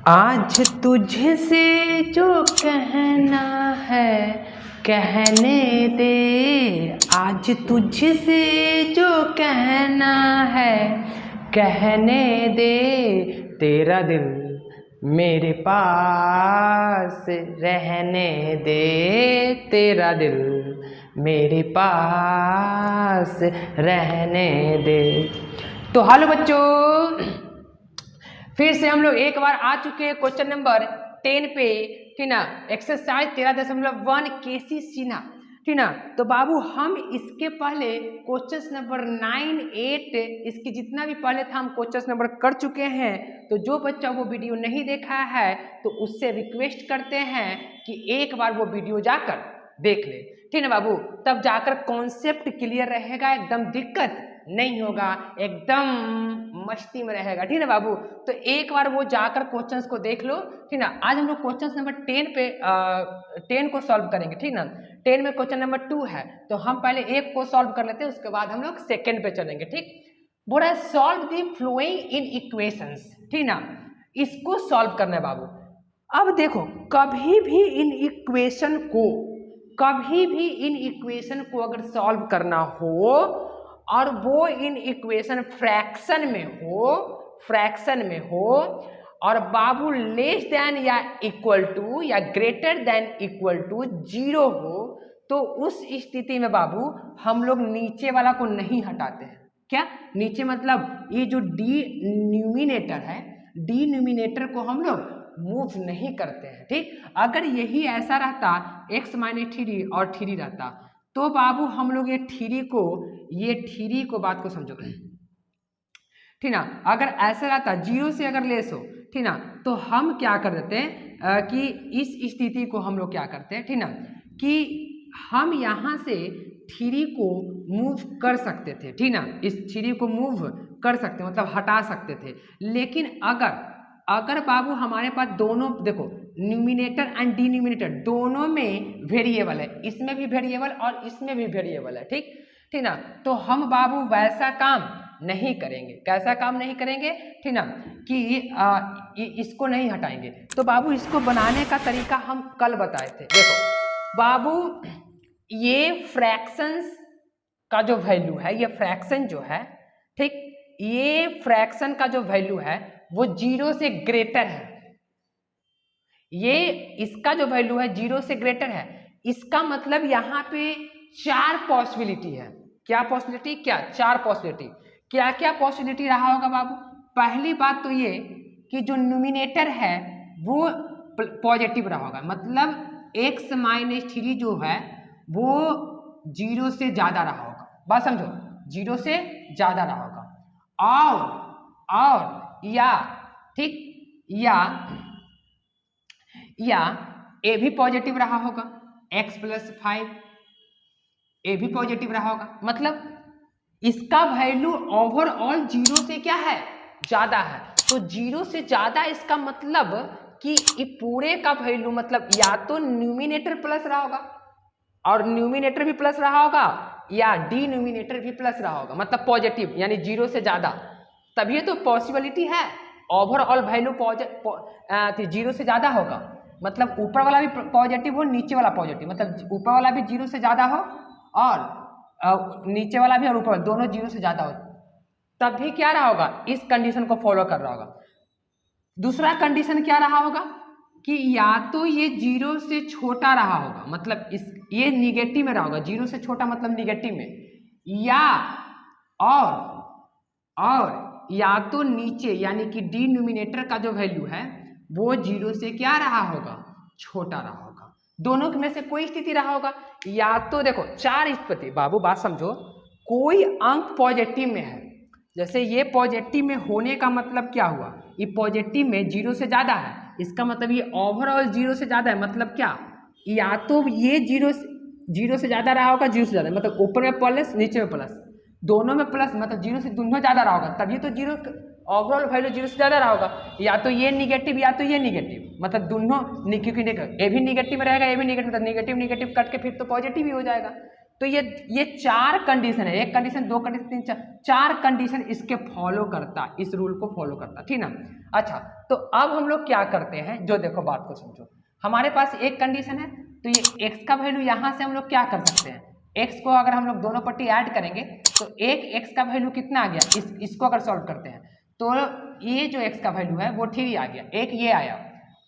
आज तुझसे जो कहना है कहने दे, आज तुझसे जो कहना है कहने दे, तेरा दिल मेरे पास रहने दे, तेरा दिल मेरे पास रहने दे। तो हेलो बच्चों, फिर से हम लोग एक बार आ चुके हैं क्वेश्चन नंबर 10 पे, ठीक ना। एक्सरसाइज 13.1 केसी सिन्हा, ठीक ना। तो बाबू हम इसके पहले क्वेश्चन नंबर 9, 8 इसकी जितना भी पहले था हम क्वेश्चन नंबर कर चुके हैं। तो जो बच्चा वो वीडियो नहीं देखा है तो उससे रिक्वेस्ट करते हैं कि एक बार वो वीडियो जाकर देख ले, ठीक ना बाबू। तब जाकर कॉन्सेप्ट क्लियर रहेगा, एकदम दिक्कत नहीं होगा, एकदम मस्ती में रहेगा, ठीक है बाबू। तो एक बार वो जाकर क्वेश्चंस को देख लो, ठीक ना। आज हम लोग क्वेश्चन नंबर 10 पे 10 को सॉल्व करेंगे, ठीक ना। 10 में क्वेश्चन नंबर 2 है, तो हम पहले एक को सॉल्व कर लेते हैं, उसके बाद हम लोग सेकेंड पे चलेंगे, ठीक। बोला solve the following inequations, ठीक ना। इसको सॉल्व करना है बाबू। अब देखो, कभी भी इन इक्वेशन को अगर सॉल्व करना हो और वो इन इक्वेशन फ्रैक्शन में हो और बाबू लेस देन या इक्वल टू या ग्रेटर देन इक्वल टू 0 हो, तो उस स्थिति में बाबू हम लोग नीचे वाला को नहीं हटाते हैं। क्या नीचे मतलब ये जो डिनोमिनेटर है, डिनोमिनेटर को हम लोग मूव नहीं करते हैं, ठीक। अगर यही ऐसा रहता x - 3 और 3 रहता तो बाबू हम लोग ये थ्री को बात को समझो, ठीक ना। अगर ऐसा रहता 0 से अगर लेस हो, ठीक ना, तो हम क्या कर देते हैं कि इस स्थिति को हम लोग क्या करते हैं, ठीक ना, कि हम यहाँ से 3 को मूव कर सकते थे, ठीक ना। इस 3 को मूव कर सकते मतलब हटा सकते थे। लेकिन अगर बाबू हमारे पास दोनों देखो, न्यूमिनेटर एंड डिनोमिनेटर दोनों में वेरिएबल है, इसमें भी वेरिएबल और इसमें भी वेरिएबल है, ठीक ना। तो हम बाबू वैसा काम नहीं करेंगे। कैसा काम नहीं करेंगे, ठीक ना, कि इसको नहीं हटाएंगे। तो बाबू इसको बनाने का तरीका हम कल बताए थे। देखो बाबू, ये फ्रैक्शंस का जो वैल्यू है, ये फ्रैक्शन जो है, ठीक, ये फ्रैक्शन का जो वैल्यू है वो 0 से ग्रेटर है। ये इसका जो वैल्यू है 0 से ग्रेटर है। इसका मतलब यहाँ पे 4 पॉसिबिलिटी है। क्या पॉसिबिलिटी? क्या 4 पॉसिबिलिटी। क्या क्या पॉसिबिलिटी रहा होगा बाबू? पहली बात तो ये कि जो न्यूमिनेटर है वो पॉजिटिव रहा होगा, मतलब x - 3 जो है वो 0 से ज्यादा रहा होगा। बात समझो, 0 से ज्यादा रहा होगा। और या ठीक, या ए भी पॉजिटिव रहा होगा, x + 5 ए भी पॉजिटिव रहा होगा। मतलब इसका वैल्यू ओवरऑल 0 से क्या है, ज्यादा है। तो 0 से ज्यादा इसका मतलब कि ये पूरे का वैल्यू मतलब या तो न्यूमिनेटर प्लस रहा होगा और न्यूमिनेटर भी प्लस रहा होगा, या डिनोमिनेटर भी प्लस रहा होगा, मतलब पॉजिटिव यानी 0 से ज्यादा। तभी तो पॉसिबिलिटी है ओवरऑल वैल्यू 0 से ज्यादा होगा, मतलब ऊपर वाला भी पॉजिटिव हो, नीचे वाला पॉजिटिव, मतलब ऊपर वाला भी 0 से ज्यादा हो और नीचे वाला भी और ऊपर दोनों 0 से ज्यादा हो, तब भी क्या रहा होगा, इस कंडीशन को फॉलो कर रहा होगा। दूसरा कंडीशन क्या रहा होगा कि या तो ये 0 से छोटा रहा होगा, मतलब ये निगेटिव में रहा होगा, 0 से छोटा मतलब निगेटिव में, और या तो नीचे यानी कि डिनोमिनेटर का जो वैल्यू है वो 0 से क्या रहा होगा, छोटा रहा होगा। दोनों में से कोई स्थिति रहा होगा। या तो देखो 4 स्थिति बाबू, बात समझो, कोई अंक पॉजिटिव में है, जैसे ये पॉजिटिव में होने का मतलब क्या हुआ, ये पॉजिटिव में 0 से ज्यादा है, इसका मतलब ये ओवरऑल 0 से ज्यादा है। मतलब क्या, या तो ये 0 से ज्यादा रहा होगा, 0 से ज्यादा मतलब ऊपर में प्लस नीचे में प्लस, दोनों में प्लस, मतलब 0 से दोनों ज्यादा रहा होगा, तभी तो 0 ओवरऑल वैल्यू 0 से ज्यादा रहा होगा। या तो ये निगेटिव या तो ये निगेटिव, मतलब दोनों, क्योंकि ए भी निगेटिव में रहेगा, ए भी निगेटिव, मतलब निगेटिव कट के फिर तो पॉजिटिव ही हो जाएगा। तो ये 4 कंडीशन है, 1 कंडीशन 2 कंडीशन 3 4 कंडीशन इसके फॉलो करता, इस रूल को फॉलो करता, ठीक ना। अच्छा, तो अब हम लोग क्या करते हैं, जो देखो बात को समझो, हमारे पास एक कंडीशन है, तो ये x का वैल्यू यहाँ से हम लोग क्या कर सकते हैं, x को अगर हम लोग दोनों पट्टी ऐड करेंगे तो एक x का वैल्यू कितना आ गया, इसको अगर सॉल्व करते हैं तो ये जो x का वैल्यू है वो 3 आ गया, एक ये आया,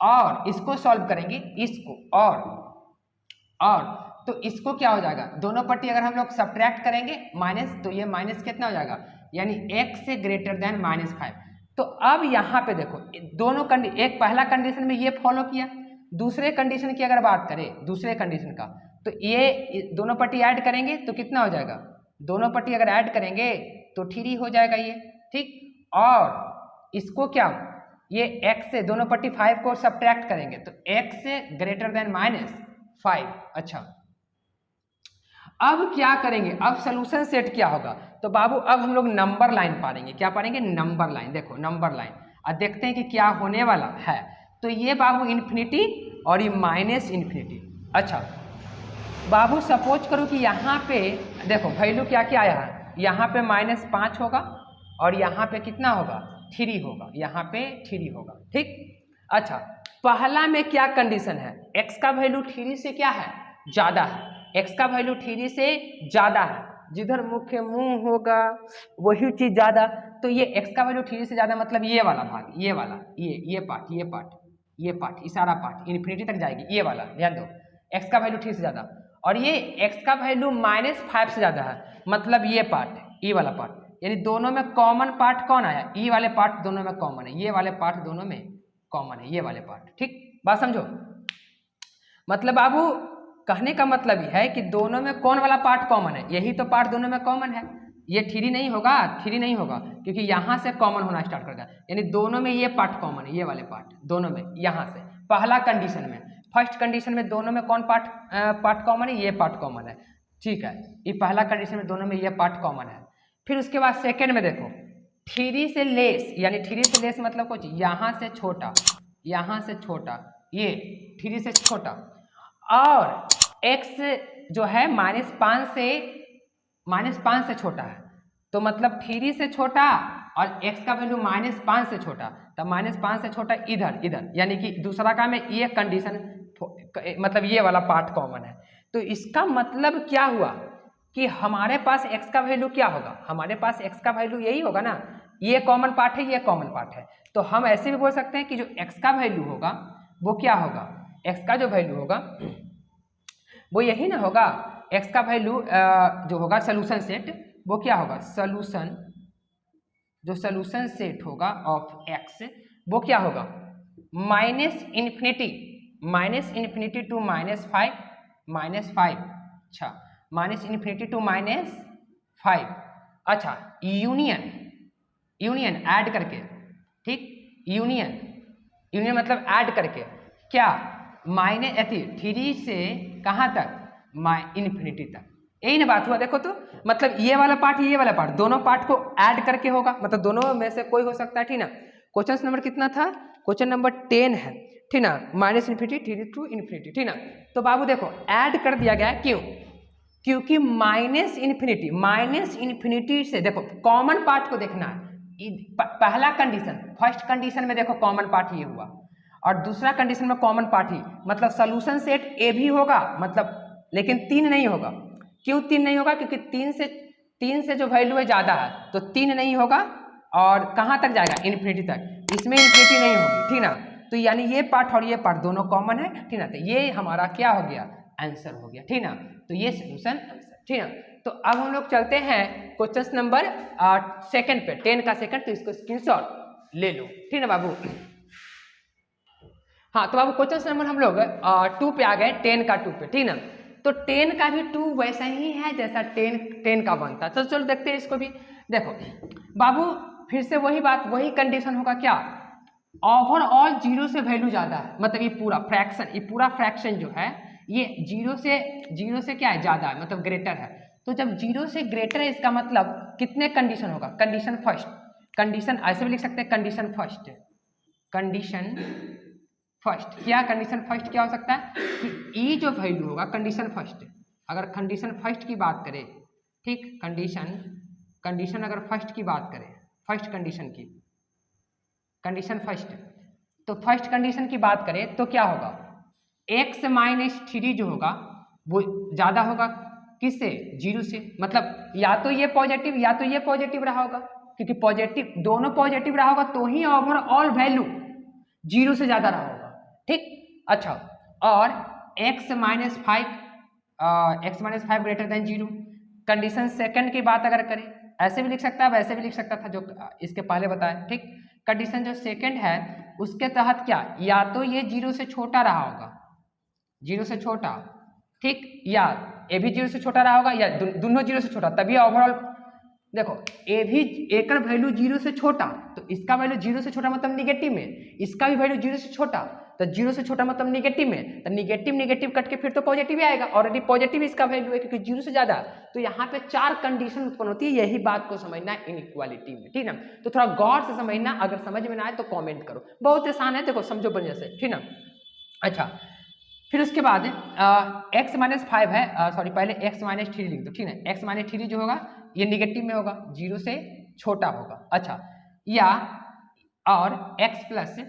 और इसको सॉल्व करेंगे इसको, और तो इसको क्या हो जाएगा, दोनों पट्टी अगर हम लोग सब्ट्रैक्ट करेंगे माइनस, तो ये माइनस कितना हो जाएगा, यानी x से ग्रेटर देन -5। तो अब यहाँ पे देखो दोनों एक पहला कंडीशन में ये फॉलो किया, दूसरे कंडीशन की अगर बात करें, दूसरे कंडीशन का, तो ये दोनों पट्टी ऐड करेंगे तो कितना हो जाएगा, दोनों पट्टी अगर ऐड करेंगे तो 3 हो जाएगा ये, ठीक। और इसको क्या, ये x से दोनों पट्टी 5 को सब्ट्रैक्ट करेंगे तो x से ग्रेटर देन -5। अच्छा, अब क्या करेंगे, अब सोल्यूशन सेट क्या होगा, तो बाबू अब हम लोग नंबर लाइन पढ़ेंगे, क्या पढ़ेंगे, नंबर लाइन। देखो नंबर लाइन, अब देखते हैं कि क्या होने वाला है। तो ये बाबू इन्फिनिटी और ये -इन्फिनिटी। अच्छा बाबू सपोज करो कि यहाँ पे देखो वैल्यू क्या क्या आया है, यहाँ पे -5 होगा और यहाँ पे कितना होगा, 3 होगा, यहाँ पे 3 होगा, ठीक। अच्छा, पहला में क्या कंडीशन है, x का वैल्यू 3 से क्या है, ज़्यादा है, x का वैल्यू 3 से ज़्यादा है, जिधर मुख्य मुंह होगा वही चीज़ ज़्यादा, तो ये x का वैल्यू 3 से ज़्यादा मतलब ये वाला भाग, ये वाला, ये पार्ट, ये सारा पार्ट इन्फिनिटी तक जाएगी, ये वाला ध्यान दो, x का वैल्यू 3 से ज़्यादा, और ये x का वैल्यू -5 से ज़्यादा है, मतलब ये पार्ट, ये वाला पार्ट, यानी दोनों में कॉमन पार्ट कौन आया, ये वाले पार्ट दोनों में कॉमन है, ये वाले पार्ट दोनों में कॉमन है, ये वाले पार्ट, ठीक। बात समझो, मतलब बाबू कहने का मतलब ये है कि दोनों में कौन वाला पार्ट कॉमन है, यही तो पार्ट दोनों में कॉमन है, ये 3 नहीं होगा, 3 नहीं होगा, क्योंकि यहाँ से कॉमन होना स्टार्ट कर गया, यानी दोनों में ये पार्ट कॉमन है, ये वाले पार्ट दोनों में, यहाँ से पहला कंडीशन में, फर्स्ट कंडीशन में दोनों में कौन पार्ट कॉमन है, ये पार्ट कॉमन है, ठीक है, ये पहला कंडीशन में दोनों में ये पार्ट कॉमन है। फिर उसके बाद सेकेंड में देखो 3 से लेस, यानी 3 से लेस मतलब कुछ यहाँ से छोटा, यहाँ से छोटा, ये 3 से छोटा, और x जो है -5 से छोटा है, तो मतलब 3 से छोटा और x का वैल्यू -5 से छोटा, तब -5 से छोटा इधर, यानी कि दूसरा का में ये कंडीशन, मतलब ये वाला पार्ट कॉमन है। तो इसका मतलब क्या हुआ कि हमारे पास x का वैल्यू क्या होगा, हमारे पास x का वैल्यू यही होगा ना, ये कॉमन पार्ट है, ये कॉमन पार्ट है, तो हम ऐसे भी बोल सकते हैं कि जो x का वैल्यू होगा वो क्या होगा, x का जो वैल्यू होगा वो यही ना होगा, x का वैल्यू जो होगा सोल्यूशन सेट, वो क्या होगा, जो सोल्यूशन सेट होगा ऑफ x वो क्या होगा, -इन्फिनिटी टू -5, अच्छा -इन्फिनिटी टू -5, अच्छा यूनियन ऐड करके, ठीक, यूनियन मतलब ऐड करके क्या, -3 से कहाँ तक, इन्फिनिटी तक, यही ना बात हुआ। देखो तो मतलब ये वाला पार्ट दोनों पार्ट को ऐड करके होगा, मतलब दोनों में से कोई हो सकता है, ठीक ना। क्वेश्चन नंबर कितना था, क्वेश्चन नंबर 10 है, ठीक ना, -इन्फिनिटी 3 टू इन्फिनिटी, ठीक ना। तो बाबू देखो ऐड कर दिया गया, क्यों, क्योंकि -इन्फिनिटी से देखो कॉमन पार्ट को देखना है, पहला कंडीशन, फर्स्ट कंडीशन में देखो कॉमन पार्ट ये हुआ, और दूसरा कंडीशन में कॉमन पार्ट ही, मतलब सोल्यूशन सेट ए भी होगा, मतलब लेकिन 3 नहीं होगा, क्यों 3 नहीं होगा, क्योंकि 3 से जो वैल्यू है ज़्यादा है, तो 3 नहीं होगा, और कहाँ तक जाएगा, इन्फिनिटी तक, इसमें इन्फिनिटी नहीं होगी, ठीक ना। तो यानी ये पार्ट और ये पार्ट दोनों कॉमन है, ठीक ना, तो ये हमारा क्या हो गया, आंसर हो गया, ठीक ना, तो ये सोल्यूशन आंसर, ठीक ना। तो अब हम लोग चलते हैं क्वेश्चन नंबर सेकंड पे, 10 का सेकंड, तो इसको स्क्रीनशॉट ले लो, ठीक ना बाबू। हाँ तो बाबू क्वेश्चन नंबर हम लोग 2 पे आ गए, 10 का 2 पे, ठीक ना। तो 10 का भी 2 वैसा ही है जैसा 10 का 1 था, तो चलो देखते हैं इसको भी। देखो बाबू फिर से वही बात, वही कंडीशन होगा, क्या, ओवरऑल 0 से वैल्यू ज़्यादा है, मतलब ये पूरा फ्रैक्शन जो है ये 0 से क्या है, ज़्यादा है, मतलब ग्रेटर है। तो जब 0 से ग्रेटर है इसका मतलब कितने कंडीशन होगा, कंडीशन ऐसे भी लिख सकते हैं, कंडीशन फर्स्ट क्या, कंडीशन फर्स्ट क्या हो सकता है कि ई जो वैल्यू होगा कंडीशन फर्स्ट, अगर कंडीशन फर्स्ट की बात करें, ठीक, कंडीशन अगर फर्स्ट की बात करें, फर्स्ट कंडीशन की, कंडीशन फर्स्ट, तो फर्स्ट कंडीशन की बात करें तो क्या होगा, x माइनस 3 जो होगा वो ज़्यादा होगा किससे, 0 से। मतलब या तो ये पॉजिटिव या तो ये पॉजिटिव रहा होगा, क्योंकि पॉजिटिव, दोनों पॉजिटिव रहा होगा तो ही ओवरऑल वैल्यू 0 से ज़्यादा रहा होगा, ठीक। अच्छा, और x minus 5 greater than 0। Condition second की बात अगर करें, ऐसे भी लिख सकता है, वैसे भी लिख सकता था जो इसके पहले बताया, ठीक। कंडीशन जो सेकंड है उसके तहत क्या, या तो ये 0 से छोटा रहा होगा, 0 से छोटा, ठीक, या ए भी 0 से छोटा रहा होगा, या दोनों 0 से छोटा, तभी ओवरऑल। देखो ए भी एक वैल्यू 0 से छोटा, तो इसका वैल्यू 0 से छोटा मतलब निगेटिव में, इसका भी वैल्यू 0 से छोटा, तो 0 से छोटा मतलब निगेटिव में, तो निगेटिव निगेटिव कट के फिर तो पॉजिटिव ही आएगा, ऑलरेडी पॉजिटिव इसका वैल्यू है क्योंकि 0 से ज्यादा। तो यहाँ पे 4 कंडीशन उत्पन्न होती है, यही बात को समझना है इनइक्वालिटी में, ठीक ना। तो थोड़ा गौर से समझना, अगर समझ में ना आए तो कॉमेंट करो, बहुत आसान है, देखो समझो बढ़िया से, ठीक ना। अच्छा, फिर उसके बाद x माइनस 5 है, सॉरी पहले x माइनस 3 लिख दो, ठीक है। x माइनस 3 जो होगा ये निगेटिव में होगा, 0 से छोटा होगा। अच्छा, या और x प्लस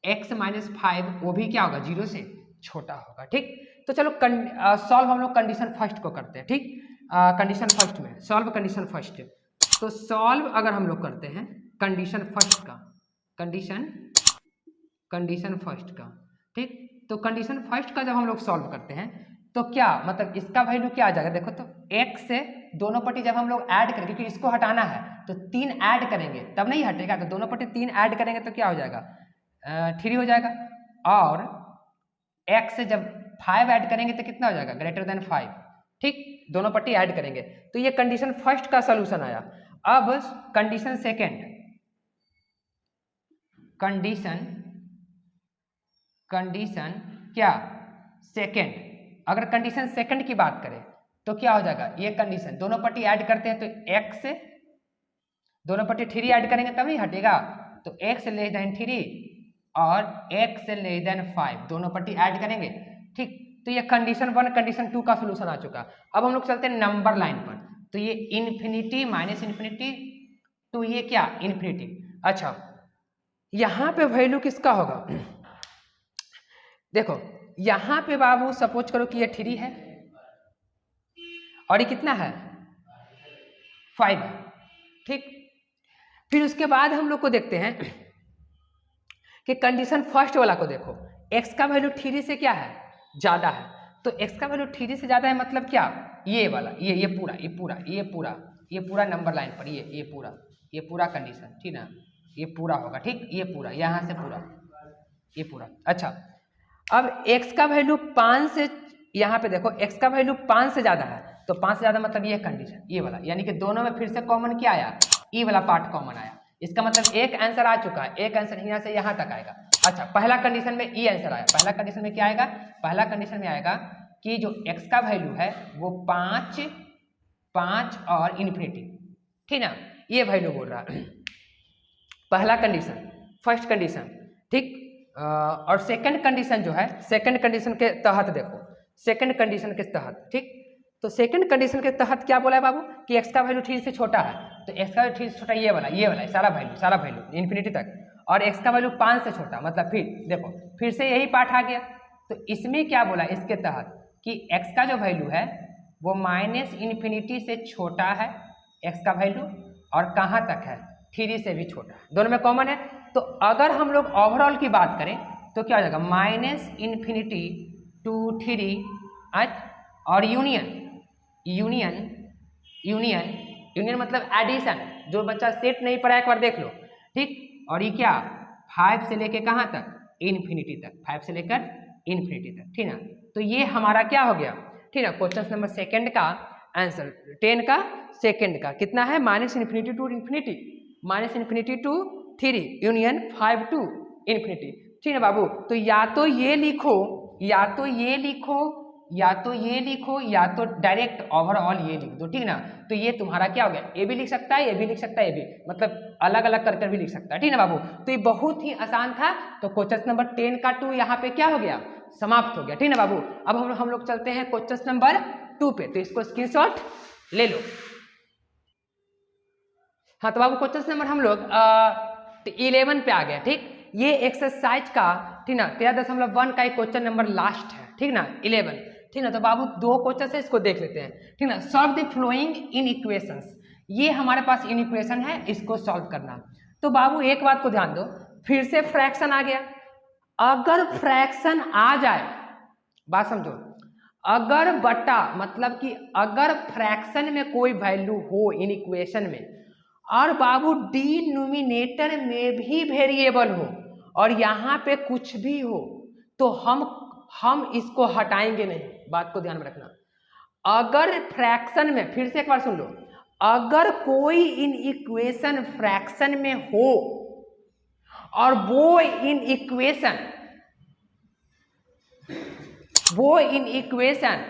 x माइनस 5 वो भी क्या होगा, 0 से छोटा होगा, ठीक। तो चलो सॉल्व हम लोग कंडीशन फर्स्ट को करते हैं, ठीक। कंडीशन फर्स्ट में सॉल्व कंडीशन फर्स्ट, तो सॉल्व अगर हम लोग करते हैं कंडीशन फर्स्ट का, कंडीशन फर्स्ट का, ठीक। तो कंडीशन फर्स्ट का जब हम लोग सॉल्व करते हैं तो क्या मतलब इसका वैल्यू क्या आ जाएगा, देखो तो x से दोनों पट्टी जब हम लोग ऐड करेंगे, क्योंकि इसको हटाना है तो 3 ऐड करेंगे तब नहीं हटेगा, तो दोनों पट्टी 3 ऐड करेंगे तो क्या हो जाएगा, 3 हो जाएगा। और x से जब 5 ऐड करेंगे तो कितना हो जाएगा, ग्रेटर देन 5, ठीक, दोनों पट्टी ऐड करेंगे। तो ये कंडीशन फर्स्ट का सोल्यूशन आया। अब कंडीशन सेकेंड, कंडीशन क्या, सेकेंड, अगर कंडीशन सेकंड की बात करें तो क्या हो जाएगा, ये कंडीशन दोनों पट्टी ऐड करते हैं तो x से दोनों पट्टी 3 ऐड करेंगे तब नहीं हटेगा, तो x लेस देन 3 और x लेस देन 5 दोनों पट्टी ऐड करेंगे, ठीक। तो ये कंडीशन 1 कंडीशन 2 का सोल्यूशन आ चुका। अब हम लोग चलते हैं नंबर लाइन पर, तो ये इन्फिनिटी माइनस इन्फिनिटी टू ये क्या, इन्फिनिटी। अच्छा, यहाँ पे वैल्यू किसका होगा, देखो यहाँ पे बाबू सपोज करो कि ये 3 है और ये कितना है, 5 है, ठीक। फिर उसके बाद हम लोग को देखते हैं कि कंडीशन फर्स्ट वाला को देखो, x का वैल्यू 3 से क्या है, ज्यादा है, तो x का वैल्यू 3 से ज्यादा है मतलब क्या, ये वाला, ये पूरा नंबर लाइन पर ये पूरा कंडीशन, ठीक ना, ये पूरा होगा, ठीक, ये पूरा यहाँ से पूरा, ये पूरा। अच्छा, अब x का वैल्यू 5 से, यहाँ पे देखो x का वैल्यू 5 से ज्यादा है, तो 5 से ज्यादा मतलब ये कंडीशन, ये वाला, यानी कि दोनों में फिर से कॉमन क्या आया, ई वाला पार्ट कॉमन आया। इसका मतलब एक आंसर आ चुका है, एक आंसर यहाँ से यहाँ तक आएगा। अच्छा, पहला कंडीशन में ई आंसर आया, पहला कंडीशन में क्या आएगा, पहला कंडीशन में आएगा कि जो x का वैल्यू है वो 5 और इन्फिनिटी, ठीक ना, ये वैल्यू बोल रहा है पहला कंडीशन, फर्स्ट कंडीशन, ठीक। और सेकंड कंडीशन जो है, सेकंड कंडीशन के तहत देखो, सेकंड कंडीशन के तहत, ठीक। तो सेकंड कंडीशन के तहत क्या बोला है बाबू कि x का वैल्यू 3 से छोटा है, तो x का वैल्यू 3 से छोटा ये वाला सारा वैल्यू इन्फिनिटी तक, और x का वैल्यू 5 से छोटा, मतलब फिर देखो फिर से यही पार्ट आ गया। तो इसमें क्या बोला इसके तहत कि x का जो वैल्यू है वो माइनस इन्फिनिटी से छोटा है, x का वैल्यू, और कहाँ तक है, 3 से भी छोटा है, दोनों में कॉमन है। तो अगर हम लोग ओवरऑल की बात करें तो क्या हो जाएगा, माइनस इन्फिनिटी टू 3 और यूनियन मतलब एडिशन, जो बच्चा सेट नहीं पढ़ा एक बार देख लो, ठीक। और ये क्या, 5 से लेकर कहाँ तक, इन्फिनिटी तक, 5 से लेकर इन्फिनिटी तक, ठीक ना। तो ये हमारा क्या हो गया, ठीक ना, क्वेश्चन नंबर सेकंड का आंसर, 10 का सेकंड का कितना है, minus infinity to 3 union 5 to infinity, ठीक है बाबू। तो या तो ये लिखो या तो डायरेक्ट ओवरऑल ये लिख दो, ठीक ना। तो ये तुम्हारा क्या हो गया, ए भी लिख सकता है, ये भी लिख सकता है, ये भी, मतलब अलग अलग कर भी लिख सकता है, ठीक ना बाबू। तो ये बहुत ही आसान था। तो क्वेश्चन नंबर 10 का 2 यहाँ पे क्या हो गया, समाप्त हो गया, ठीक ना बाबू। अब हम लोग चलते हैं क्वेश्चन नंबर 2 पे, तो इसको स्क्रीनशॉट ले लो। हाँ तो बाबू क्वेश्चन नंबर हम लोग 11 पे आ गए। ठीक, ये एक्सरसाइज का ठीक ना 13.1 का एक क्वेश्चन नंबर लास्ट है। ठीक ना 11। ठीक ना, तो बाबू 2 क्वेश्चन है, इसको देख लेते हैं। ठीक ना, solve the following inequations. ये हमारे पास इन इक्वेशन है, इसको सॉल्व करना। तो बाबू एक बात को ध्यान दो, फिर से फ्रैक्शन आ गया। अगर फ्रैक्शन आ जाए, बात समझो, अगर बटा मतलब कि अगर फ्रैक्शन में कोई वैल्यू हो इन इक्वेशन में और बाबू डिनोमिनेटर में भी वेरिएबल हो और यहाँ पे कुछ भी हो, तो हम इसको हटाएंगे नहीं। बात को ध्यान में रखना। अगर फ्रैक्शन में, फिर से एक बार सुन लो, अगर कोई इन इक्वेशन फ्रैक्शन में हो और वो इन इक्वेशन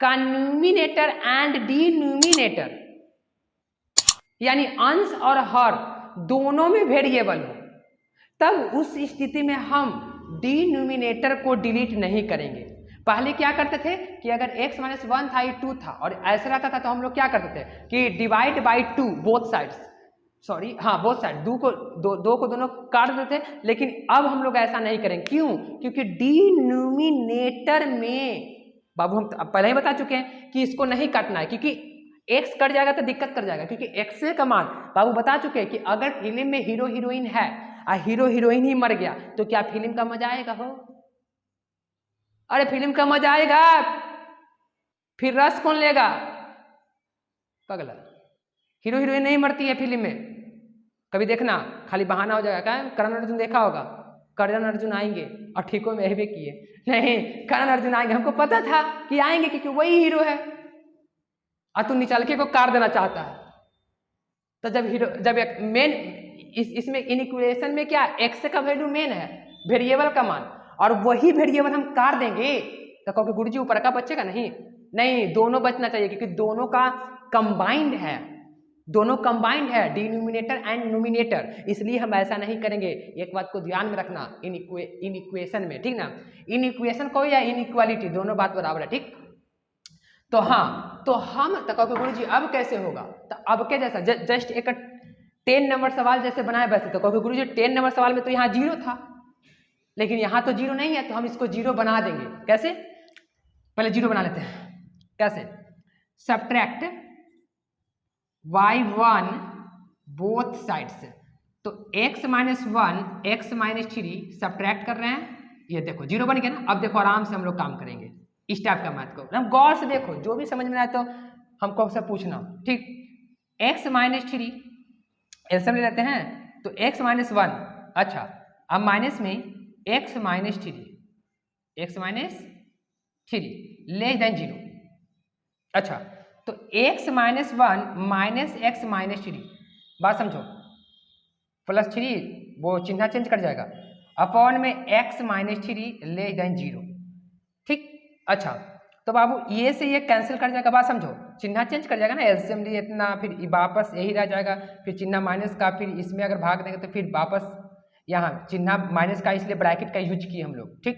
का न्यूमिनेटर एंड डिनोमिनेटर यानी अंश और हर दोनों में वेरिएबल हो, तब उस स्थिति में हम डिनोमिनेटर को डिलीट नहीं करेंगे। पहले क्या करते थे कि अगर x - 1 था, ये 2 था और ऐसा रहता था, तो हम लोग क्या करते थे कि divide by 2 both sides, sorry हाँ बोथ साइड, दो को दोनों काट देते थे। लेकिन अब हम लोग ऐसा नहीं करेंगे। क्यों? क्योंकि डिनोमिनेटर में बाबू हम पहले ही बता चुके हैं कि इसको नहीं काटना है, क्योंकि एक्स कट जाएगा तो दिक्कत कर जाएगा। क्योंकि एक्स का मान बाबू बता चुके हैं कि अगर फिल्म में हीरो हीरोइन है और हीरो हीरोइन ही मर गया, तो क्या फिल्म का मजा आएगा? हो, अरे फिल्म का मजा आएगा, फिर रस कौन लेगा? पगला, हीरो हीरोइन नहीं मरती है फिल्म में। कभी देखना, खाली बहाना हो जाएगा। क्या करण अर्जुन देखा होगा, करण अर्जुन आएंगे और ठीकों में भी किए, नहीं करण अर्जुन आएंगे, हमको पता था कि आएंगे क्योंकि वही हीरो है और तू निचलके को काट देना चाहता है। तो जब एक मेन इसमें इन इक्वेशन में क्या एक्स का वैल्यू मेन है, वेरिएबल का मान, और वही वेरिएबल हम काट देंगे, तो कहोगे गुरुजी ऊपर का बचेगा? नहीं, दोनों बचना चाहिए, क्योंकि दोनों का कंबाइंड है, डिनोमिनेटर एंड नोमिनेटर, इसलिए हम ऐसा नहीं करेंगे। एक बात को ध्यान में रखना इन इक्वेशन में, ठीक ना, इन इक्वेशन को या इन इक्वालिटी दोनों बात बराबर है। ठीक, तो हाँ, तो हम तो कहोगे गुरुजी अब कैसे होगा? तो अब क्या, जैसा जस्ट एक 10 नंबर सवाल जैसे बनाए वैसे, तो कहोगे गुरुजी 10 नंबर सवाल में तो यहाँ 0 था, लेकिन यहाँ तो 0 नहीं है, तो हम इसको 0 बना देंगे। कैसे? पहले 0 बना लेते हैं। कैसे? सब्ट्रैक्ट y1 बोथ साइड्स, तो x - 1 x - 3 सब्ट्रैक्ट कर रहे हैं, ये देखो 0 बन गया ना। अब देखो आराम से हम लोग काम करेंगे इस टाइप का मैथ को, हम गौर से देखो, जो भी समझ में आए तो हमको सब पूछना। ठीक, x - 3 एल्सियम ले लेते हैं, तो x - 1, अच्छा अब माइनस में x - 3 लेस देन 0, अच्छा तो x - 1 माइनस x - 3, बात समझो, प्लस 3 वो चिन्ह चेंज कर जाएगा, अपॉन में x - 3 लेस देन 0। ठीक, अच्छा तो बाबू ये से ये कैंसिल कर जाएगा, बात समझो, चिन्ह चेंज कर जाएगा ना, एलसीएम लिए इतना, फिर वापस यही रह जाएगा, फिर चिन्ह माइनस का, फिर इसमें अगर भाग देंगे तो फिर वापस यहाँ चिन्ह माइनस का, इसलिए ब्रैकेट का यूज किए हम लोग। ठीक,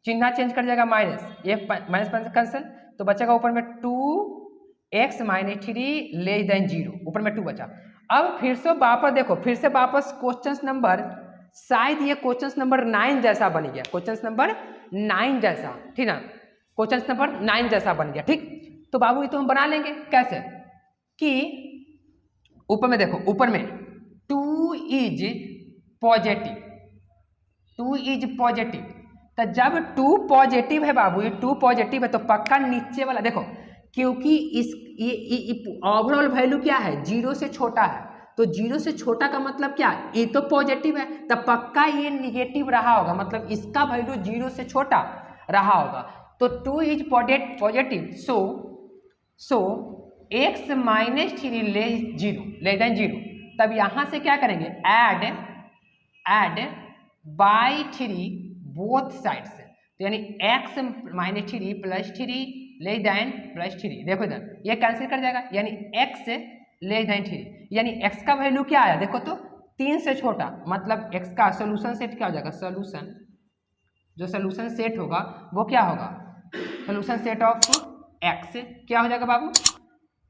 चिन्ह चेंज कर जाएगा, माइनस एक माइनस कैंसिल, तो बचेगा ऊपर में 2x - 3 लेस देन 0, ऊपर में 2 बचा। अब फिर से वापस देखो, फिर से वापस क्वेश्चन नंबर, शायद ये क्वेश्चन नंबर 9 जैसा बन गया, क्वेश्चन नंबर 9 जैसा, ठीक ना, क्वेश्चन नंबर 9 जैसा बन गया। ठीक, तो बाबू ये तो हम बना लेंगे कैसे कि ऊपर में देखो, ऊपर में 2 इज पॉजिटिव, तो जब 2 पॉजिटिव है बाबू, ये 2 पॉजिटिव है, तो पक्का नीचे वाला देखो, क्योंकि इस ये ओवरऑल वैल्यू क्या है, 0 से छोटा है, तो 0 से छोटा का मतलब क्या, ये तो पॉजिटिव है, तब पक्का ये निगेटिव रहा होगा, मतलब इसका वैल्यू 0 से छोटा रहा होगा। तो 2 is positive, so x - 3 less than 0, तब यहाँ से क्या करेंगे, ऐड बाई 3 बोथ साइड्स, तो यानी x - 3 plus 3 less than plus 3, देखो इधर ये कैंसिल कर जाएगा, यानी x लेस देन 3, यानी x का वैल्यू क्या आया देखो तो 3 से छोटा, मतलब x का सोल्यूशन सेट क्या हो जाएगा, सोल्यूशन सेट होगा वो क्या होगा, सोल्यूशन सेट ऑफ एक्स क्या हो जाएगा बाबू,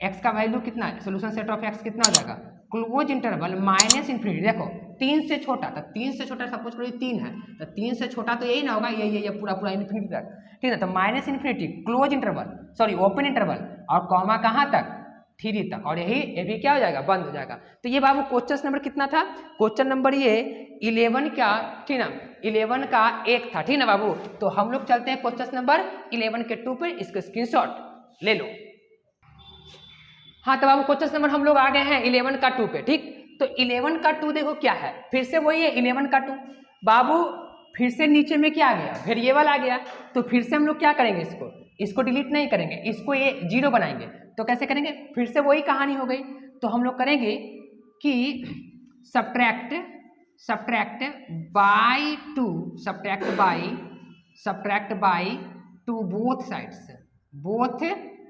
एक्स का वैल्यू कितना है, सोल्यूशन सेट ऑफ एक्स कितना हो जाएगा, क्लोज इंटरवल माइनस इन्फिनिटी। देखो 3 से छोटा, तो 3 से छोटा सपोज करो 3 है, तो 3 से छोटा तो यही ना होगा, ये पूरा पूरा इन्फिनिटी तक, ठीक है। तो minus infinity, close interval, sorry open interval, और कॉमा कहाँ तक, 3 तक, और ये भी क्या हो जाएगा, बंद हो जाएगा। तो ये बाबू क्वेश्चन नंबर कितना था, क्वेश्चन नंबर ये 11 का, ठीक ना, 11 का 1 था, ठीक ना बाबू। तो हम लोग चलते हैं क्वेश्चन नंबर 11 के 2 पे, इसका स्क्रीनशॉट ले लो। हाँ तो बाबू क्वेश्चन नंबर हम लोग आ गए हैं 11 का 2 पे, ठीक। तो 11 का 2 देखो क्या है, फिर से वही है 11 का 2 बाबू, फिर से नीचे में क्या आ गया, वेरिएबल आ गया। तो फिर से हम लोग क्या करेंगे, इसको डिलीट नहीं करेंगे, इसको ये 0 बनाएंगे। तो कैसे करेंगे, फिर से वही कहानी हो गई। तो हम लोग करेंगे कि सब्ट्रैक्ट बाई 2 बोथ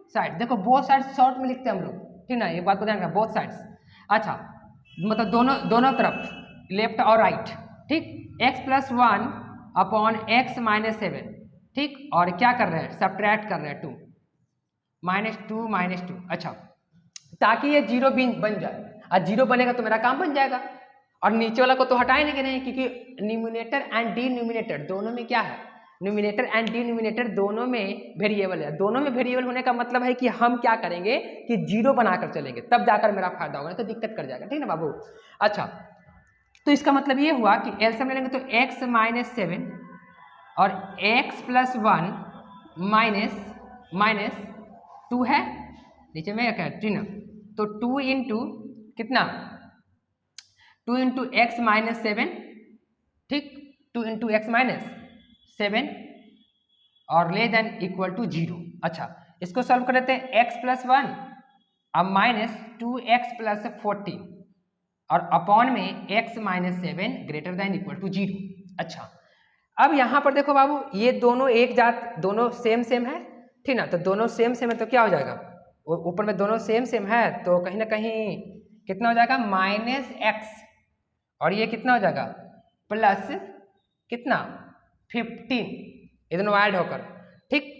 साइड। देखो बोथ साइड्स शॉर्ट में लिखते हैं हम लोग, ठीक ना, ये बात को ध्यान रखना, बोथ साइड्स। अच्छा मतलब दोनों तरफ, लेफ्ट और राइट, ठीक। x+1 अपॉन x - 7, ठीक। और क्या कर रहे हैं, सब्ट्रैक्ट कर रहे हैं 2 -2 अच्छा, ताकि ये 0 बन जाए, और 0 बनेगा तो मेरा काम बन जाएगा। और नीचे वाला को तो हटाएंगे नहीं, क्योंकि न्यूमिनेटर एंड डिनोमिनेटर दोनों में क्या है, न्यूमिनेटर एंड डिनोमिनेटर दोनों में वेरिएबल है। दोनों में वेरिएबल होने का मतलब है कि हम क्या करेंगे कि 0 बनाकर चलेंगे, तब जाकर मेरा फायदा होगा, तो दिक्कत कर जाएगा, ठीक ना बाबू। अच्छा तो इसका मतलब ये हुआ कि एलसीएम ले लेंगे तो x - 7 और x+1 माइनस 2 है, नीचे में क्या है, ठीक ना। तो 2 इंटू कितना, 2 इंटू x - 7, ठीक, 2 इंटू x - 7 और लेस देन इक्वल टू 0। अच्छा इसको सॉल्व कर लेते हैं, x+1 अब -2x+14 और अपॉन में x - 7 greater than equal to 0। अच्छा अब यहाँ पर देखो बाबू, ये दोनों एक जात, दोनों सेम है, ठीक ना। तो दोनों सेम है तो क्या हो जाएगा, ऊपर में दोनों सेम है, तो कहीं ना कहीं कितना हो जाएगा, -x, और ये कितना हो जाएगा, प्लस कितना 15, ये दोनों ऐड होकर, ठीक।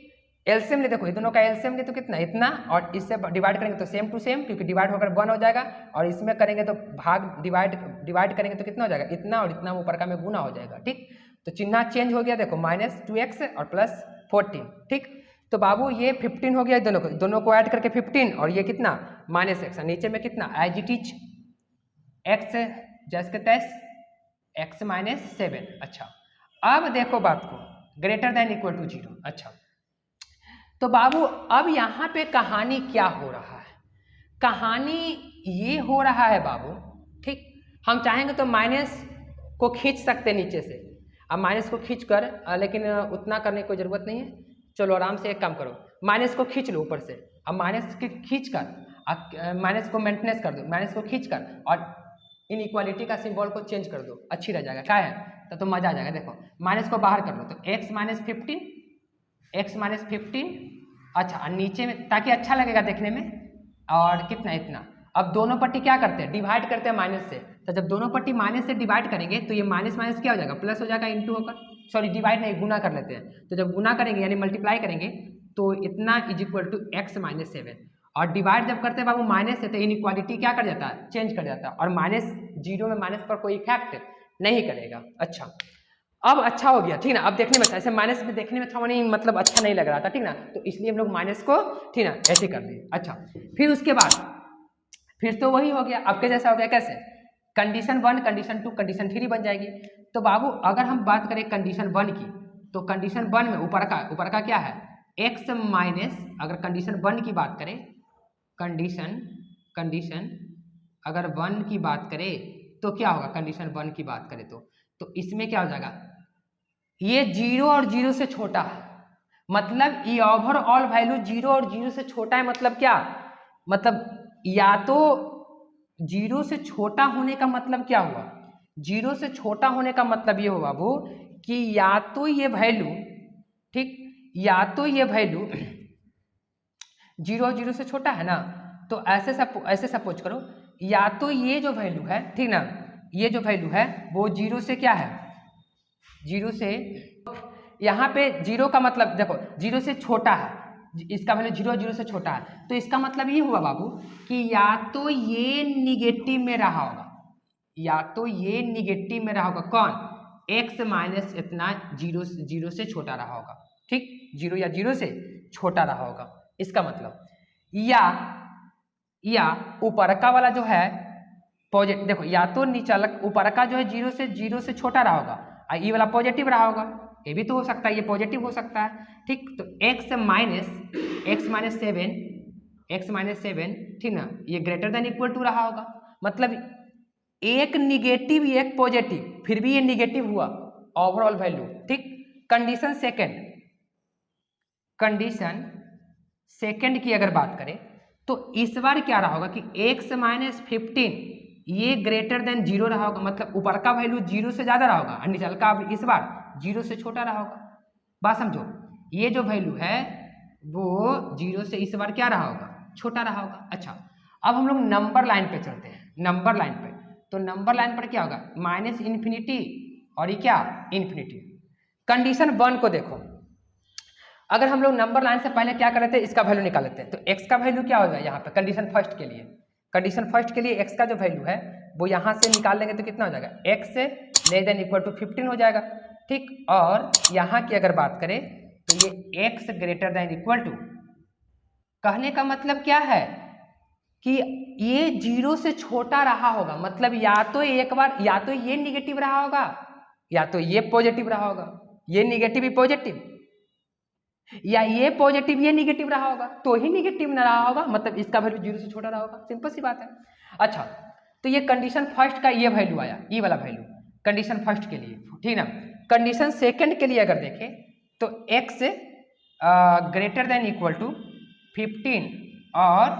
एलसीएम ले, देखो ये दोनों का एलसीएम ले तो कितना, इतना, और इससे डिवाइड करेंगे तो सेम टू सेम, क्योंकि डिवाइड होकर 1 हो जाएगा, और इसमें करेंगे तो भाग डिवाइड करेंगे तो कितना हो जाएगा, इतना, और इतना ऊपर का में गुना हो जाएगा, ठीक। तो चिन्ह चेंज हो गया, देखो -2x और +14, ठीक। तो बाबू ये 15 हो गया, दोनों को ऐड करके 15, और ये कितना -x, नीचे में कितना एज इट इज x जैसे के तैस x - 7। अच्छा अब देखो बात को, ग्रेटर देन इक्वल टू 0। अच्छा तो बाबू अब यहाँ पे कहानी क्या हो रहा है, कहानी ये हो रहा है बाबू, ठीक। हम चाहेंगे तो माइनस को खींच सकते नीचे से, अब माइनस को खींच कर, लेकिन उतना करने की कोई ज़रूरत नहीं है, चलो आराम से एक काम करो, माइनस को खींच लो ऊपर से, अब माइनस के खींच कर माइनस को मेंटेनेंस कर दो, माइनस को खींच कर और इनइक्वालिटी का सिंबल को चेंज कर दो, अच्छी रह जाएगा, क्या है तो मजा आ जाएगा। देखो माइनस को बाहर कर लो तो x - 15, अच्छा और नीचे में, ताकि अच्छा लगेगा देखने में, और कितना इतना। अब दोनों पट्टी क्या करते हैं, डिवाइड करते हैं माइनस से, तो जब दोनों पट्टी माइनस से डिवाइड करेंगे तो ये माइनस क्या हो जाएगा, प्लस हो जाएगा, इंटू होकर, सॉरी डिवाइड नहीं गुना कर लेते हैं। तो जब गुना करेंगे यानी मल्टीप्लाई करेंगे तो इतना इज इक्वल टू x - 7, और डिवाइड जब करते हैं बाबू माइनस से, तो इनइक्वालिटी क्या कर जाता है, चेंज कर जाता है, और -0 में माइनस पर कोई इफेक्ट नहीं करेगा। अच्छा अब अच्छा हो गया, ठीक ना। अब देखने में ऐसे माइनस में देखने में थोड़ा नहीं, मतलब अच्छा नहीं लग रहा था, ठीक ना, तो इसलिए हम लोग माइनस को, ठीक ना, ऐसे कर दिए। अच्छा फिर उसके बाद फिर तो वही हो गया, आपके जैसा हो गया, कैसे, कंडीशन 1, कंडीशन 2, कंडीशन 3 बन जाएगी। तो बाबू अगर हम बात करें कंडीशन 1 की, तो कंडीशन 1 में ऊपर का क्या है, x माइनस, अगर कंडीशन 1 की बात करें, कंडीशन अगर 1 की बात करें तो क्या होगा, कंडीशन 1 की बात करें तो इसमें क्या हो जाएगा, ये 0 और 0 से छोटा है, मतलब ये ओवरऑल वैल्यू 0 और 0 से छोटा है, मतलब क्या, मतलब या तो 0 से छोटा होने का मतलब क्या हुआ, 0 से छोटा होने का मतलब ये हुआ बाबू कि या तो ये वैल्यू, ठीक, या तो ये वैल्यू 0 0 से छोटा है ना, तो ऐसे सपोज करो, या तो ये जो वैल्यू है, ठीक ना, ये जो वैल्यू है वो 0 से क्या है, 0 से, यहाँ पे 0 का मतलब देखो 0 से छोटा है, इसका वैल्यू 0 0 से छोटा है, तो इसका मतलब ये हुआ बाबू कि या तो ये निगेटिव में रहा होगा, या तो ये निगेटिव में रहा होगा, कौन, x माइनस इतना 0 से छोटा रहा होगा, ठीक, 0 या 0 से छोटा रहा होगा, इसका मतलब। या ऊपर का वाला जो है पॉजिटिव, देखो या तो नीचा ऊपर का जो है 0 से छोटा रहा होगा और ये वाला पॉजिटिव रहा होगा, ये भी तो हो सकता है, ये पॉजिटिव हो सकता है, ठीक। तो x माइनस 7 ठीक ना, ये ग्रेटर देन इक्वल टू रहा होगा, मतलब एक निगेटिव एक पॉजिटिव, फिर भी ये निगेटिव हुआ ओवरऑल वैल्यू, ठीक। कंडीशन सेकंड की अगर बात करें तो इस बार क्या रहा होगा कि x माइनस 15 ये ग्रेटर देन 0 रहा होगा, मतलब ऊपर का वैल्यू 0 से ज्यादा रहा होगा और नीचे का इस बार 0 से छोटा रहा होगा। बात समझो, ये जो वैल्यू है वो 0 से इस बार क्या रहा होगा, छोटा रहा होगा। अच्छा, अब हम लोग नंबर लाइन पे चलते हैं, नंबर लाइन पे, तो नंबर लाइन पर क्या होगा, माइनस इन्फिनिटी और ये क्या, इन्फिनिटी। कंडीशन 1 को देखो, अगर हम लोग नंबर लाइन से पहले क्या कर रहे थे, इसका वैल्यू निकाल लेते हैं, तो x का वैल्यू क्या होगा यहाँ पे कंडीशन फर्स्ट के लिए, x का जो वैल्यू है वो यहाँ से निकाल लेंगे तो कितना हो जाएगा, x से लेस देन इक्वल टू 15 हो जाएगा, ठीक। और यहाँ की अगर बात करें तो ये x greater than equal to, कहने का मतलब क्या है कि ये 0 से छोटा रहा होगा, मतलब या तो एक बार या तो ये निगेटिव रहा होगा या तो ये पॉजिटिव रहा होगा, ये निगेटिव ही पॉजिटिव, या ये पॉजिटिव ये निगेटिव रहा होगा, तो ही निगेटिव न रहा होगा, मतलब इसका वैल्यू 0 से छोटा रहा होगा, सिंपल सी बात है। अच्छा, तो ये कंडीशन फर्स्ट का ये वैल्यू आया, ये वाला वैल्यू कंडीशन फर्स्ट के लिए, ठीक ना। कंडीशन सेकंड के लिए अगर देखें तो x greater than equal to 15 और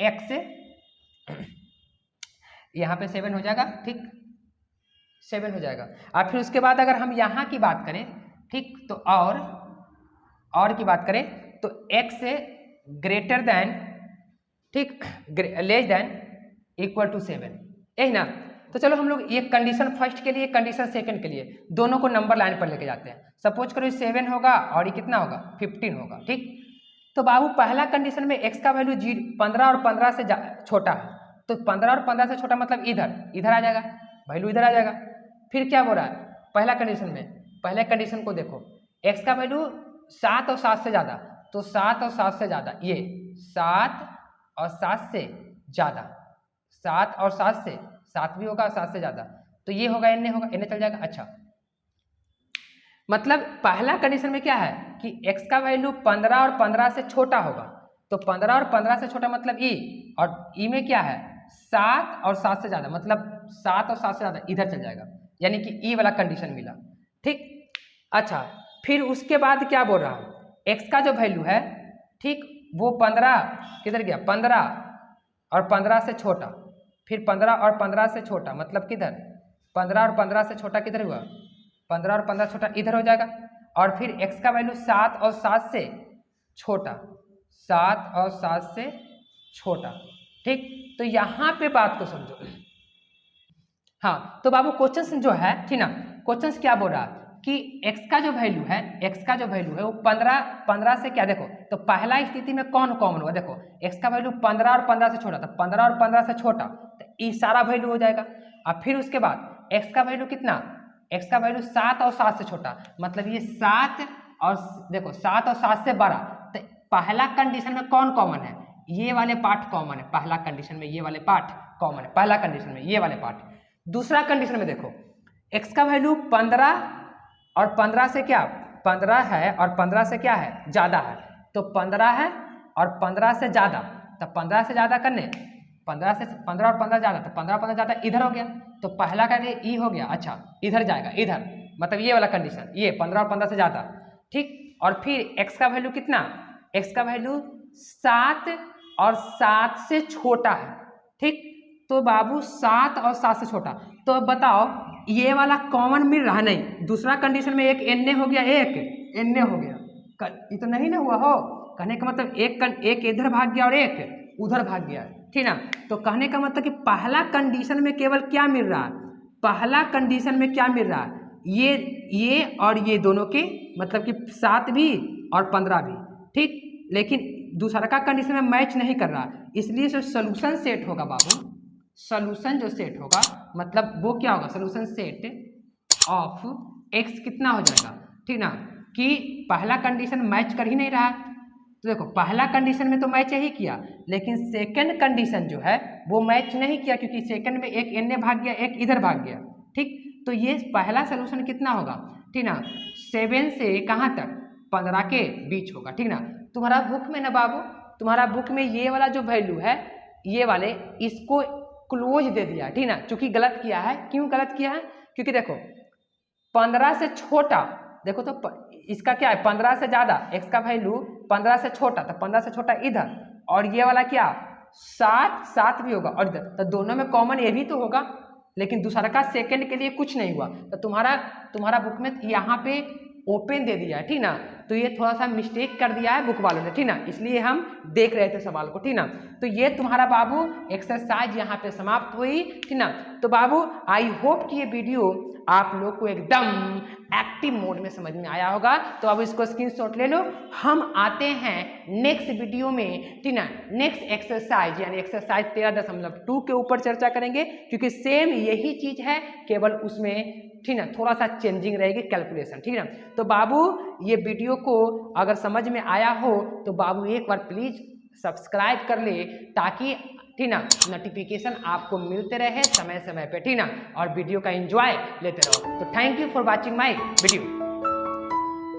x यहाँ पे 7 हो जाएगा, ठीक, 7 हो जाएगा। और फिर उसके बाद अगर हम यहाँ की बात करें, ठीक, तो और की बात करें तो x ग्रेटर देन, ठीक, लेस देन इक्वल टू 7, यही ना। तो चलो हम लोग ये कंडीशन फर्स्ट के लिए, कंडीशन सेकंड के लिए दोनों को नंबर लाइन पर लेके जाते हैं। सपोज करो 7 होगा और ये कितना होगा, 15 होगा, ठीक। तो बाबू पहला कंडीशन में x का वैल्यू 15 और 15 से छोटा है, तो 15 और 15 से छोटा मतलब इधर आ जाएगा, वैल्यू इधर आ जाएगा। फिर क्या हो रहा है, पहला कंडीशन में, पहले कंडीशन को देखो, x का वैल्यू 7 और 7 से ज़्यादा, तो 7 और 7 से ज़्यादा, ये 7 और 7 से ज़्यादा, 7 और 7 से, 7 भी होगा 7 से ज़्यादा, तो ये होगा n होगा, n चल जाएगा। अच्छा, मतलब पहला कंडीशन में क्या है कि x का वैल्यू 15 और 15 से छोटा होगा, तो 15 और 15 से छोटा मतलब e, और e में क्या है 7 और 7 से ज़्यादा, मतलब 7 और 7 से ज़्यादा इधर चल जाएगा, यानी कि e वाला कंडीशन मिला, ठीक। अच्छा, फिर उसके बाद क्या बोल रहा हूँ, x का जो वैल्यू है, ठीक, वो 15 किधर गया, 15 और 15 से छोटा, फिर 15 और 15 से छोटा मतलब किधर, 15 और 15 से छोटा किधर हुआ, 15 और 15 छोटा इधर हो जाएगा। और फिर x का वैल्यू 7 और 7 से छोटा, 7 और 7 से छोटा, ठीक। तो यहाँ पे बात को समझो। हाँ, तो बाबू क्वेश्चन जो है, ठीक ना, क्वेश्चन क्या बोल रहा है कि x का जो वैल्यू है, x का जो वैल्यू है वो 15 से क्या, देखो तो पहला स्थिति में कौन कॉमन हुआ, देखो x का वैल्यू 15 और 15 से छोटा था, 15 और 15 से छोटा, तो ये सारा वैल्यू हो जाएगा। और फिर उसके बाद x का वैल्यू कितना, x का वैल्यू 7 और 7 से छोटा, मतलब ये 7 और देखो 7 और 7 से बड़ा, तो पहला कंडीशन में कौन कॉमन है, ये वाले पार्ट कॉमन है, पहला कंडीशन में ये वाले पार्ट कॉमन है, पहला कंडीशन में ये वाले पार्ट। दूसरा कंडीशन में देखो x का वैल्यू 15 और 15 से क्या, 15 है और 15 से क्या है, ज़्यादा है, तो 15 है और 15 से ज़्यादा, तो 15 से ज़्यादा करने 15 से 15 और 15 ज़्यादा, तो 15 15 ज़्यादा इधर हो गया, तो पहला का ई हो गया। अच्छा, इधर जाएगा, इधर मतलब ये वाला कंडीशन, ये 15 और 15 से ज़्यादा, ठीक। और फिर x का वैल्यू कितना, x का वैल्यू 7 और 7 से छोटा है, ठीक। तो बाबू 7 और 7 से छोटा, तो अब बताओ ये वाला कॉमन मिल रहा नहीं, दूसरा कंडीशन में एक n हो गया, एक n हो गया, ये तो नहीं ना हुआ हो, कहने का मतलब एक इधर भाग गया और एक उधर भाग गया, ठीक ना। तो कहने का मतलब कि पहला कंडीशन में केवल क्या मिल रहा है, पहला कंडीशन में क्या मिल रहा है, ये और ये दोनों के, मतलब कि 7 भी और 15 भी, ठीक। लेकिन दूसरा का कंडीशन में मैच नहीं कर रहा, इसलिए जो सोल्यूशन सेट होगा बाबू, सोल्यूशन जो सेट होगा मतलब वो क्या होगा, सोल्यूशन सेट ऑफ एक्स कितना हो जाएगा, ठीक ना, कि पहला कंडीशन मैच कर ही नहीं रहा। तो देखो पहला कंडीशन में तो मैच ही किया, लेकिन सेकंड कंडीशन जो है वो मैच नहीं किया, क्योंकि सेकंड में एक इन्ने भाग गया एक इधर भाग गया, ठीक। तो ये पहला सोल्यूशन कितना होगा, ठीक ना, 7 से कहाँ तक 15 के बीच होगा, ठीक ना। तुम्हारा बुक में ना बाबू, तुम्हारा बुक में ये वाला जो वैल्यू है ये वाले इसको क्लोज दे दिया, ठीक ना, चूंकि गलत किया है। क्यों गलत किया है, क्योंकि देखो 15 से छोटा, देखो तो इसका क्या है 15 से ज्यादा, x का वैल्यू 15 से छोटा, तो 15 से छोटा इधर, और ये वाला क्या 7 भी होगा और इधर, तो दोनों में कॉमन ये भी तो होगा, लेकिन दूसरा का सेकंड के लिए कुछ नहीं हुआ। तो तुम्हारा बुक में यहाँ पे ओपन दे दिया है, ठीक ना। तो ये थोड़ा सा मिस्टेक कर दिया है बुक वालों ने, ठीक ना, इसलिए हम देख रहे थे सवाल को, ठीक ना। तो ये तुम्हारा बाबू एक्सरसाइज यहाँ पे समाप्त हुई, ठीक ना। तो बाबू आई होप कि ये वीडियो आप लोग को एकदम एक्टिव मोड में समझ में आया होगा। तो अब इसको स्क्रीनशॉट ले लो। हम आते हैं नेक्स्ट वीडियो में, ठीक ना, नेक्स्ट एक्सरसाइज यानी एक्सरसाइज 13.2 के ऊपर चर्चा करेंगे, क्योंकि सेम यही चीज है, केवल उसमें ठीक ना थोड़ा सा चेंजिंग रहेगी कैलकुलेशन, ठीक ना। तो बाबू ये वीडियो को अगर समझ में आया हो तो बाबू एक बार प्लीज सब्सक्राइब कर ले, ताकि ठीक ना नोटिफिकेशन आपको मिलते रहे समय समय पे, ठीक ना, और वीडियो का एंजॉय लेते रहो। तो thank you for watching my video.